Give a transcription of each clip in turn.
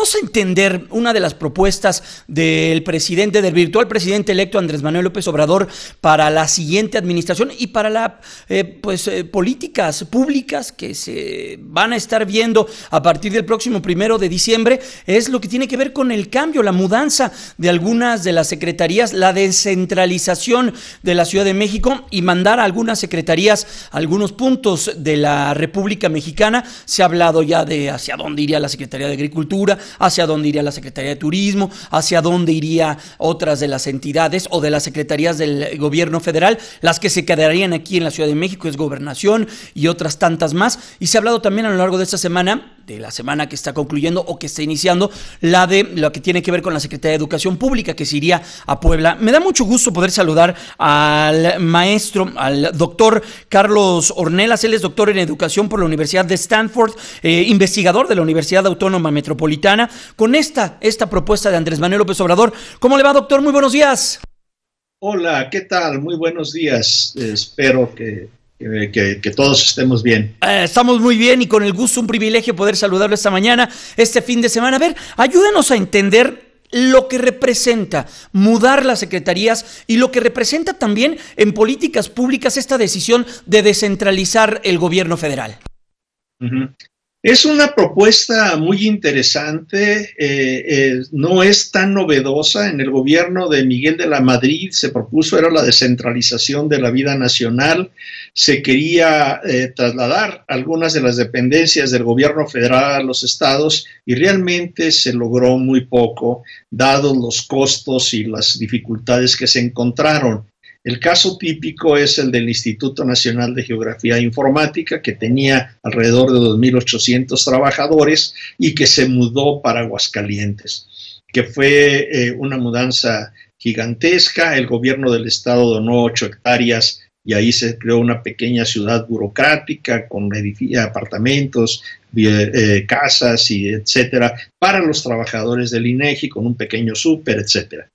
Ayúdanos a entender una de las propuestas del virtual presidente electo Andrés Manuel López Obrador para la siguiente administración y para las políticas públicas que se van a estar viendo a partir del próximo 1 de diciembre. Es lo que tiene que ver con el cambio, la mudanza de algunas de las secretarías, la descentralización de la Ciudad de México y mandar a algunas secretarías a algunos puntos de la República Mexicana. Se ha hablado ya de hacia dónde iría la Secretaría de Agricultura, hacia dónde iría la Secretaría de Turismo, hacia dónde iría otras de las entidades o de las secretarías del gobierno federal. Las que se quedarían aquí en la Ciudad de México es Gobernación y otras tantas más. Y se ha hablado también a lo largo de esta semana, de la semana que está concluyendo o que está iniciando, la de lo que tiene que ver con la Secretaría de Educación Pública, que se iría a Puebla. Me da mucho gusto poder saludar al maestro, al doctor Carlos Ornelas. Él es doctor en Educación por la Universidad de Stanford, investigador de la Universidad Autónoma Metropolitana, con esta propuesta de Andrés Manuel López Obrador. ¿Cómo le va, doctor? Muy buenos días. Hola, ¿qué tal? Muy buenos días. Espero que todos estemos bien. Estamos muy bien y con el gusto, un privilegio poder saludarlo esta mañana, este fin de semana. A ver, ayúdanos a entender lo que representa mudar las secretarías y lo que representa también en políticas públicas esta decisión de descentralizar el gobierno federal. Uh-huh. Es una propuesta muy interesante, no es tan novedosa. En el gobierno de Miguel de la Madrid se propuso, era la descentralización de la vida nacional. Se quería trasladar algunas de las dependencias del gobierno federal a los estados y realmente se logró muy poco, dados los costos y las dificultades que se encontraron. El caso típico es el del Instituto Nacional de Geografía e Informática, que tenía alrededor de 2,800 trabajadores y que se mudó para Aguascalientes, que fue una mudanza gigantesca. El gobierno del estado donó 8 hectáreas y ahí se creó una pequeña ciudad burocrática con apartamentos, casas y etcétera, para los trabajadores del INEGI, con un pequeño súper, etcétera.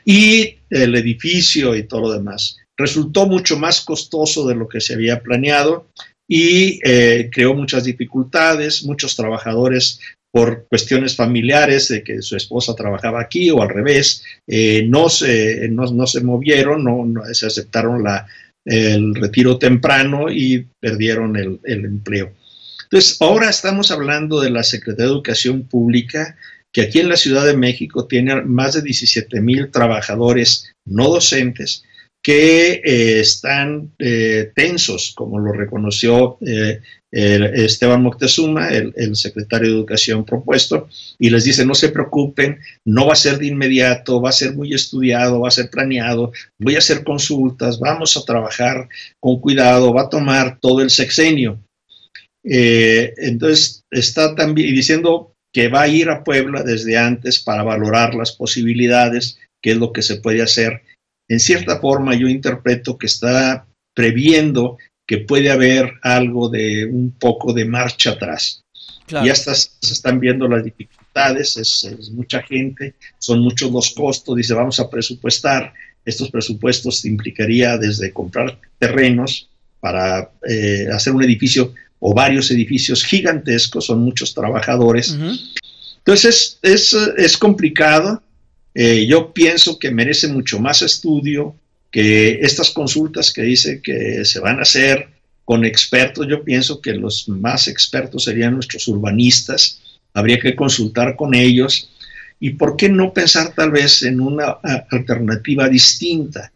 Y el edificio y todo lo demás resultó mucho más costoso de lo que se había planeado y creó muchas dificultades. Muchos trabajadores, por cuestiones familiares de que su esposa trabajaba aquí o al revés, no se movieron, no se aceptaron el retiro temprano y perdieron el empleo. Entonces, ahora estamos hablando de la Secretaría de Educación Pública, que aquí en la Ciudad de México tiene más de 17,000 trabajadores no docentes que están tensos, como lo reconoció Esteban Moctezuma, el secretario de Educación propuesto, y les dice: no se preocupen, no va a ser de inmediato, va a ser muy estudiado, va a ser planeado, voy a hacer consultas, vamos a trabajar con cuidado, va a tomar todo el sexenio. Entonces está también diciendo que va a ir a Puebla desde antes para valorar las posibilidades, qué es lo que se puede hacer. En cierta forma yo interpreto que está previendo que puede haber algo de un poco de marcha atrás. Claro. Ya se están viendo las dificultades, es mucha gente, son muchos los costos. Dice: vamos a presupuestar. Estos presupuestos implicaría desde comprar terrenos para hacer un edificio o varios edificios gigantescos, son muchos trabajadores. Uh-huh. Entonces es complicado. Yo pienso que merece mucho más estudio, que estas consultas que dice que se van a hacer con expertos. Yo pienso que los más expertos serían nuestros urbanistas, habría que consultar con ellos. ¿Y por qué no pensar tal vez en una alternativa distinta?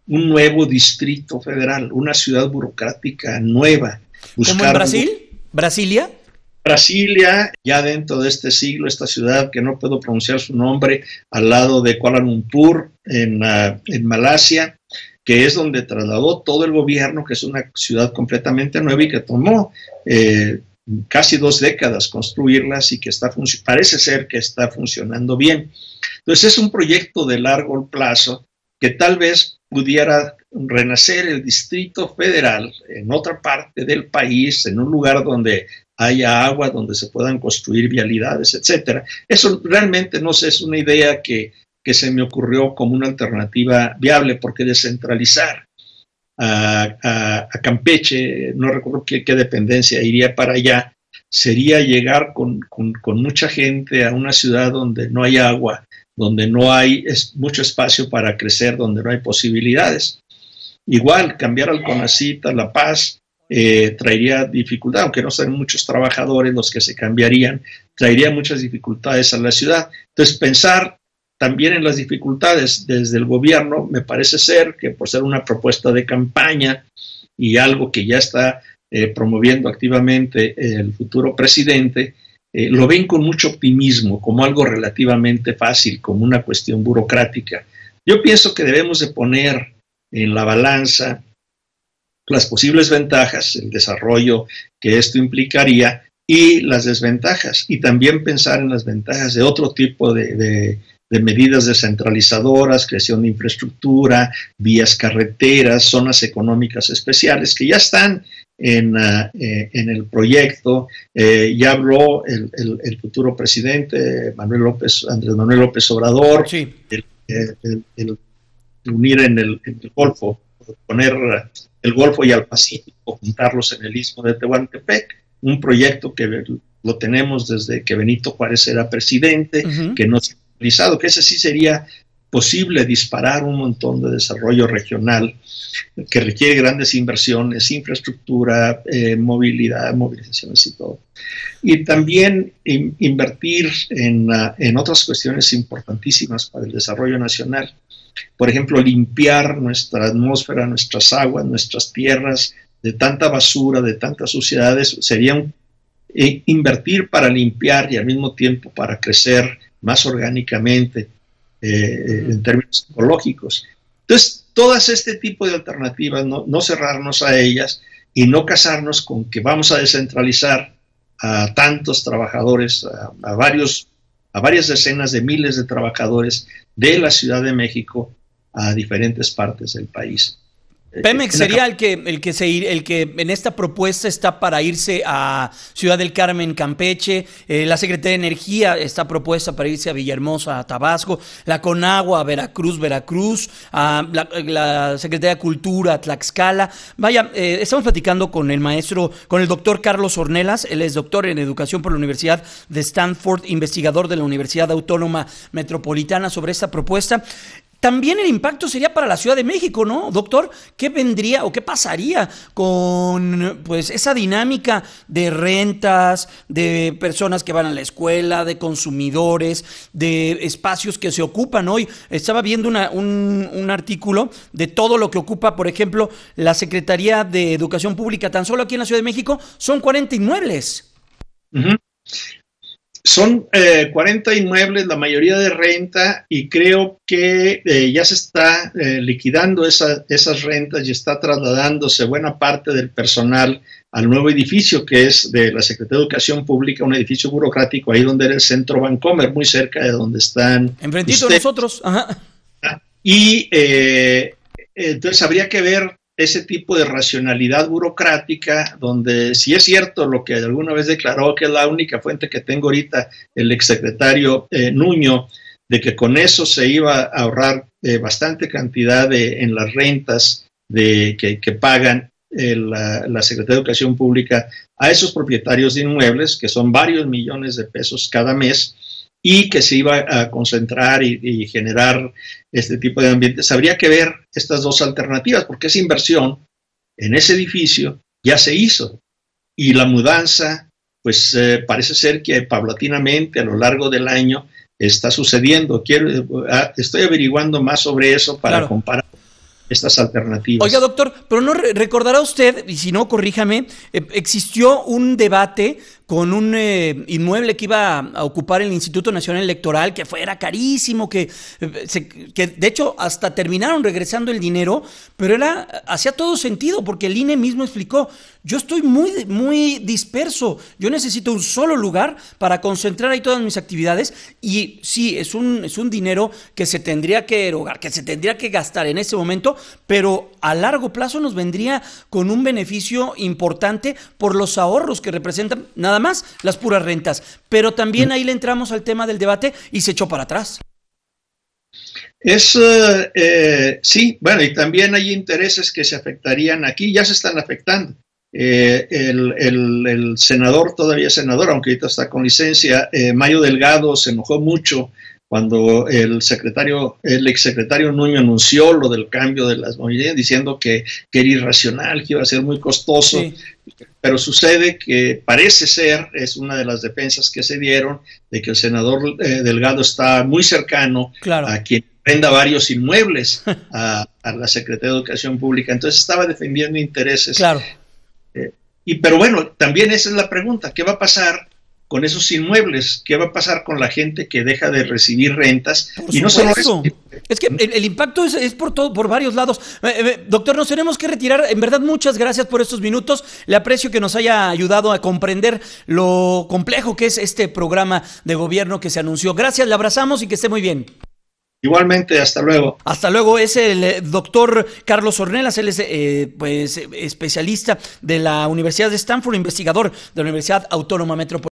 Un nuevo distrito federal, una ciudad burocrática nueva. ¿Como en Brasil? ¿Brasilia? Brasilia, ya dentro de este siglo, esta ciudad que no puedo pronunciar su nombre, al lado de Kuala Lumpur, en Malasia, que es donde trasladó todo el gobierno, que es una ciudad completamente nueva y que tomó casi 2 décadas construirlas y que parece ser que está funcionando bien. Entonces es un proyecto de largo plazo que tal vez pudiera renacer el Distrito Federal en otra parte del país, en un lugar donde haya agua, donde se puedan construir vialidades, etcétera. Eso realmente, no sé, es una idea que se me ocurrió como una alternativa viable, porque descentralizar a Campeche, no recuerdo qué dependencia iría para allá, sería llegar con mucha gente a una ciudad donde no hay agua, donde no hay mucho espacio para crecer, donde no hay posibilidades. Igual, cambiar al CONACYT a La Paz traería dificultad, aunque no sean muchos trabajadores los que se cambiarían, traería muchas dificultades a la ciudad. Entonces, pensar también en las dificultades desde el gobierno, me parece ser que por ser una propuesta de campaña y algo que ya está promoviendo activamente el futuro presidente, lo ven con mucho optimismo, como algo relativamente fácil, como una cuestión burocrática. Yo pienso que debemos de poner en la balanza las posibles ventajas, el desarrollo que esto implicaría y las desventajas, y también pensar en las ventajas de otro tipo de medidas descentralizadoras, creación de infraestructura, vías carreteras, zonas económicas especiales que ya están en el proyecto. Ya habló el futuro presidente Andrés Manuel López Obrador, sí, el unir en el Golfo, poner el Golfo y al Pacífico, juntarlos en el Istmo de Tehuantepec, un proyecto que lo tenemos desde que Benito Juárez era presidente, que no se ha realizado, que ese sí sería posible disparar un montón de desarrollo regional que requiere grandes inversiones, infraestructura, movilidad, movilizaciones y todo. Y también invertir en otras cuestiones importantísimas para el desarrollo nacional. Por ejemplo, limpiar nuestra atmósfera, nuestras aguas, nuestras tierras de tanta basura, de tantas suciedades. Sería invertir para limpiar y al mismo tiempo para crecer más orgánicamente en términos ecológicos. Entonces, todas este tipo de alternativas, no cerrarnos a ellas y no casarnos con que vamos a descentralizar a tantos trabajadores, a varias decenas de miles de trabajadores de la Ciudad de México a diferentes partes del país. Pemex sería el que en esta propuesta está para irse a Ciudad del Carmen, Campeche. La Secretaría de Energía está propuesta para irse a Villahermosa, a Tabasco. La Conagua, a Veracruz. La Secretaría de Cultura, a Tlaxcala. Vaya, estamos platicando con el doctor Carlos Ornelas. Él es doctor en educación por la Universidad de Stanford, investigador de la Universidad Autónoma Metropolitana sobre esta propuesta. También el impacto sería para la Ciudad de México, ¿no, doctor? ¿Qué vendría o qué pasaría con pues esa dinámica de rentas, de personas que van a la escuela, de consumidores, de espacios que se ocupan hoy? Estaba viendo un artículo de todo lo que ocupa, por ejemplo, la Secretaría de Educación Pública, tan solo aquí en la Ciudad de México, son 40 inmuebles. Uh-huh. Son 40 inmuebles, la mayoría de renta, y creo que ya se está liquidando esas rentas y está trasladándose buena parte del personal al nuevo edificio que es de la Secretaría de Educación Pública, un edificio burocrático ahí donde era el Centro Bancomer, muy cerca de donde están enfrentito nosotros. Ajá. Y entonces habría que ver ese tipo de racionalidad burocrática, donde si es cierto lo que alguna vez declaró, que es la única fuente que tengo ahorita, el exsecretario Nuño, de que con eso se iba a ahorrar bastante cantidad en las rentas que pagan la Secretaría de Educación Pública a esos propietarios de inmuebles, que son varios millones de pesos cada mes, y que se iba a concentrar y generar este tipo de ambientes. Habría que ver estas dos alternativas, porque esa inversión en ese edificio ya se hizo y la mudanza, pues parece ser que paulatinamente a lo largo del año está sucediendo. Estoy averiguando más sobre eso para comparar estas alternativas. Oiga, doctor, pero no recordará usted, y si no, corríjame, existió un debate con un inmueble que iba a ocupar el Instituto Nacional Electoral, que era carísimo, que de hecho hasta terminaron regresando el dinero, pero hacía todo sentido, porque el INE mismo explicó: yo estoy muy, muy disperso, yo necesito un solo lugar para concentrar ahí todas mis actividades, y sí, es un dinero que se tendría que erogar, que se tendría que gastar en ese momento, pero a largo plazo nos vendría con un beneficio importante por los ahorros que representan nada más las puras rentas. Pero también ahí le entramos al tema del debate y se echó para atrás. Sí, bueno, y también hay intereses que se afectarían aquí, ya se están afectando. el senador, todavía senador, aunque ahorita está con licencia, Mario Delgado, se enojó mucho cuando el exsecretario Nuño anunció lo del cambio de las movilidades, diciendo que era irracional, que iba a ser muy costoso. Sí. Pero sucede que parece ser, es una de las defensas que se dieron, de que el senador Delgado está muy cercano a quien venda varios inmuebles a la Secretaría de Educación Pública. Entonces estaba defendiendo intereses. Claro. Pero bueno, también esa es la pregunta, ¿qué va a pasar con esos inmuebles? ¿Qué va a pasar con la gente que deja de recibir rentas? Y no solo eso. Es que el impacto es por varios lados. Doctor, nos tenemos que retirar. En verdad, muchas gracias por estos minutos. Le aprecio que nos haya ayudado a comprender lo complejo que es este programa de gobierno que se anunció. Gracias, le abrazamos y que esté muy bien. Igualmente, hasta luego. Hasta luego. Es el doctor Carlos Ornelas, él es especialista de la Universidad de Stanford, investigador de la Universidad Autónoma Metropolitana.